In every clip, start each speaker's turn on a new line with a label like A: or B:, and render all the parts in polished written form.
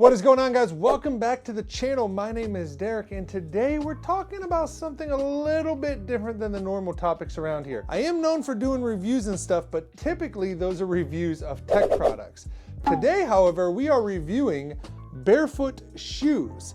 A: What is going on, guys? Welcome back to the channel. My name is Derek, and today we're talking about something a little bit different than the normal topics around here. I am known for doing reviews and stuff, but typically those are reviews of tech products. Today, however, we are reviewing barefoot shoes.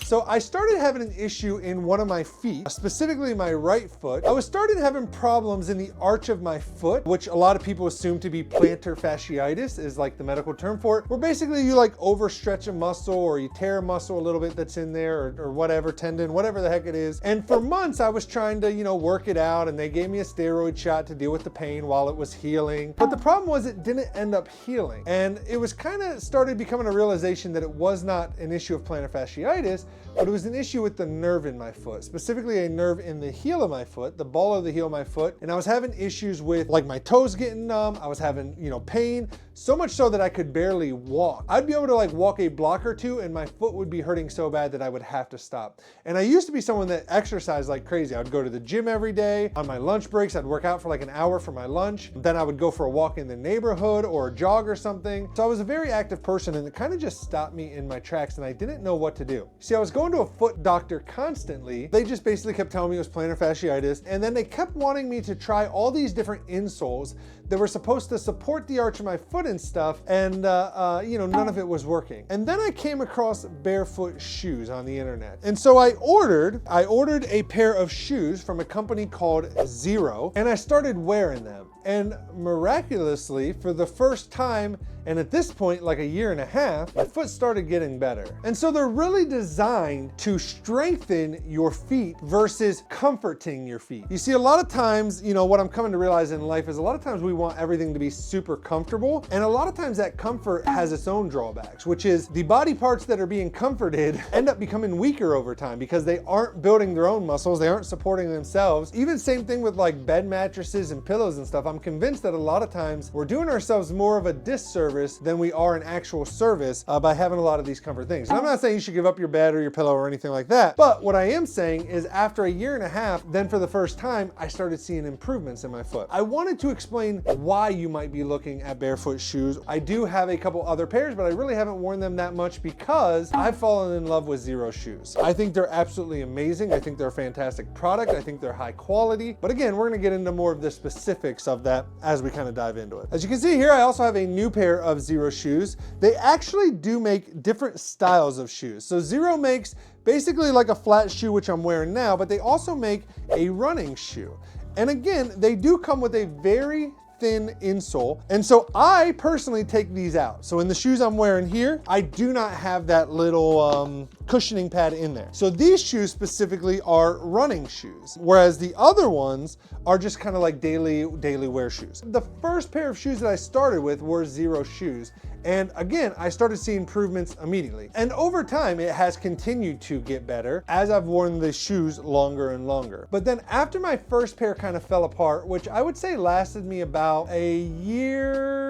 A: So I started having an issue in one of my feet, specifically my right foot. I was starting having problems in the arch of my foot, which a lot of people assume to be plantar fasciitis is like the medical term for it, where basically you like overstretch a muscle or you tear a muscle a little bit that's in there or whatever, tendon, whatever the heck it is. And for months I was trying to, work it out, and they gave me a steroid shot to deal with the pain while it was healing. But the problem was it didn't end up healing. And it was kind of started becoming a realization that it was not an issue of plantar fasciitis, but it was an issue with the nerve in my foot, specifically a nerve in the heel of my foot, the ball of the heel of my foot. And I was having issues with like my toes getting numb. I was having, pain, so much so that I could barely walk. I'd be able to like walk a block or two and my foot would be hurting so bad that I would have to stop. And I used to be someone that exercised like crazy. I would go to the gym every day. On my lunch breaks, I'd work out for like an hour for my lunch. Then I would go for a walk in the neighborhood or a jog or something. So I was a very active person, and it kind of just stopped me in my tracks and I didn't know what to do. See, I was going to a foot doctor constantly. They just basically kept telling me it was plantar fasciitis, and then they kept wanting me to try all these different insoles that were supposed to support the arch of my foot and stuff, and none of it was working. And then I came across barefoot shoes on the internet, and so I ordered a pair of shoes from a company called Xero, and I started wearing them. And miraculously, for the first time, and at this point, like a year and a half, my foot started getting better. And so they're really designed to strengthen your feet versus comforting your feet. You see, a lot of times, what I'm coming to realize in life is a lot of times we want everything to be super comfortable. And a lot of times that comfort has its own drawbacks, which is the body parts that are being comforted end up becoming weaker over time because they aren't building their own muscles. They aren't supporting themselves. Even same thing with like bed mattresses and pillows and stuff. I'm convinced that a lot of times we're doing ourselves more of a disservice than we are an actual service by having a lot of these comfort things. And I'm not saying you should give up your bed or your pillow or anything like that, but what I am saying is after a year and a half, then for the first time, I started seeing improvements in my foot. I wanted to explain why you might be looking at barefoot shoes. I do have a couple other pairs, but I really haven't worn them that much because I've fallen in love with Xero shoes. I think they're absolutely amazing. I think they're a fantastic product. I think they're high quality. But again, we're gonna get into more of the specifics of that as we kind of dive into it. As you can see here, I also have a new pair of Xero shoes. They actually do make different styles of shoes. So Xero makes basically like a flat shoe, which I'm wearing now, but they also make a running shoe. And again, they do come with a very thin insole. And so I personally take these out. So in the shoes I'm wearing here, I do not have that little cushioning pad in there. So these shoes specifically are running shoes, whereas the other ones are just kind of like daily wear shoes. The first pair of shoes that I started with were Xero shoes. And again, I started seeing improvements immediately. And over time, it has continued to get better as I've worn the shoes longer and longer. But then after my first pair kind of fell apart, which I would say lasted me about a year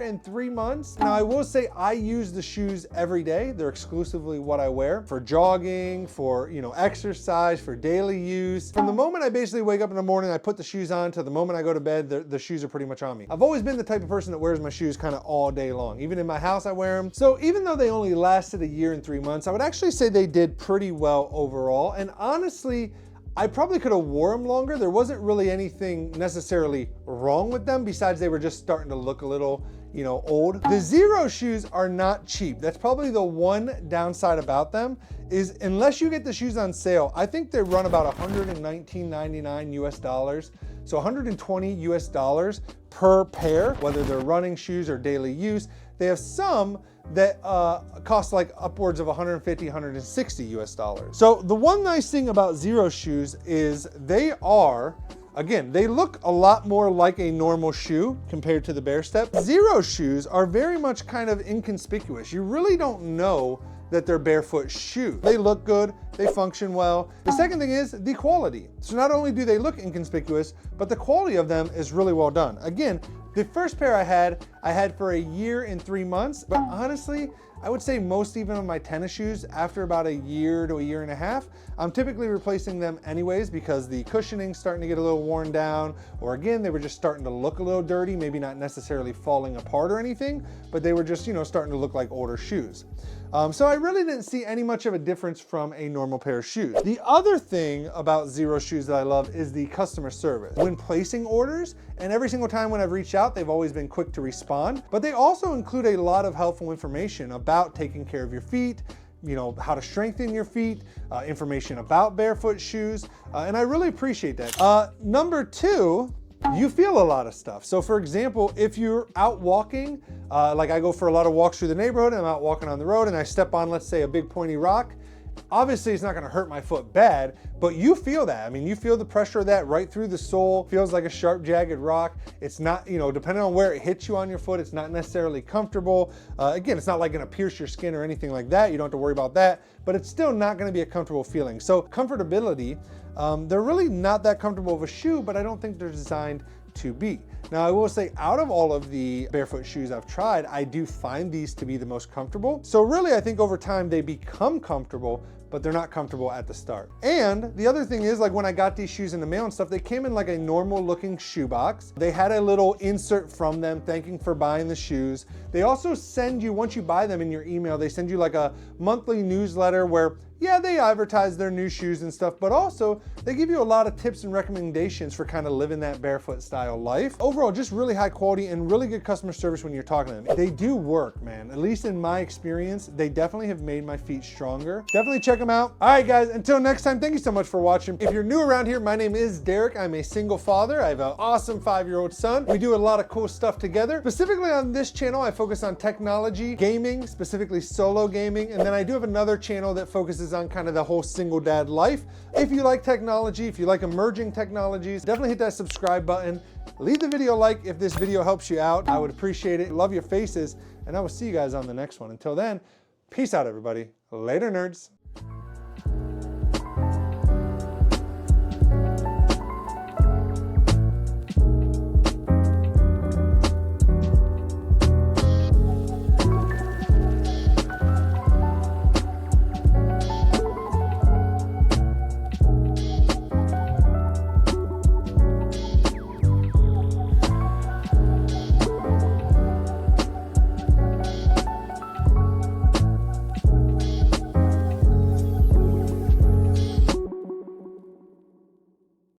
A: and 3 months. Now I will say I use the shoes every day. They're exclusively what I wear for jogging, for exercise, for daily use. From the moment I basically wake up in the morning, I put the shoes on to the moment I go to bed, the shoes are pretty much on me. I've always been the type of person that wears my shoes kind of all day long. Even in my house, I wear them. So even though they only lasted a year and 3 months, I would actually say they did pretty well overall. And honestly, I probably could have wore them longer. There wasn't really anything necessarily wrong with them besides they were just starting to look a little, old. The Xero shoes are not cheap. That's probably the one downside about them is unless you get the shoes on sale, I think they run about $119.99 US dollars. So $120 US dollars per pair, whether they're running shoes or daily use. They have some that cost like upwards of 150, 160 US dollars. So the one nice thing about Xero shoes is they are, again, they look a lot more like a normal shoe compared to the Bare Step. Xero shoes are very much kind of inconspicuous. You really don't know that they're barefoot shoes. They look good, they function well. The second thing is the quality. So not only do they look inconspicuous, but the quality of them is really well done. Again, the first pair I had for a year and 3 months, but honestly, I would say most even of my tennis shoes, after about a year to a year and a half, I'm typically replacing them anyways because the cushioning's starting to get a little worn down, or again, they were just starting to look a little dirty, maybe not necessarily falling apart or anything, but they were just, starting to look like older shoes. So I really didn't see any much of a difference from a normal pair of shoes. The other thing about Xero Shoes that I love is the customer service. When placing orders, and every single time when I've reached out, they've always been quick to respond, but they also include a lot of helpful information about taking care of your feet, how to strengthen your feet, information about barefoot shoes, and I really appreciate that. Number two, you feel a lot of stuff. So for example, if you're out walking, like I go for a lot of walks through the neighborhood, and I'm out walking on the road and I step on, let's say, a big pointy rock, obviously it's not gonna hurt my foot bad, but you feel that. I mean, you feel the pressure of that right through the sole. Feels like a sharp, jagged rock. It's not, depending on where it hits you on your foot, it's not necessarily comfortable. Again, it's not like gonna pierce your skin or anything like that. You don't have to worry about that, but it's still not gonna be a comfortable feeling. So comfortability, they're really not that comfortable of a shoe, but I don't think they're designed to be. Now, I will say, out of all of the barefoot shoes I've tried, I do find these to be the most comfortable. So really, I think over time they become comfortable, but they're not comfortable at the start. And the other thing is, like when I got these shoes in the mail and stuff, they came in like a normal looking shoe box. They had a little insert from them thanking for buying the shoes. They also send you, once you buy them in your email, they send you like a monthly newsletter where, yeah, they advertise their new shoes and stuff, but also they give you a lot of tips and recommendations for kind of living that barefoot style life. Overall, just really high quality and really good customer service when you're talking to them. They do work, man. At least in my experience, they definitely have made my feet stronger. Definitely check them out. All right, guys, until next time, thank you so much for watching. If you're new around here, my name is Derek. I'm a single father. I have an awesome 5-year-old son. We do a lot of cool stuff together. Specifically on this channel, I focus on technology, gaming, specifically solo gaming, and then I do have another channel that focuses on kind of the whole single dad life. If you like technology, if you like emerging technologies, definitely hit that subscribe button. Leave the video a like if this video helps you out. I would appreciate it. Love your faces, and I will see you guys on the next one. Until then, peace out, everybody. Later, nerds.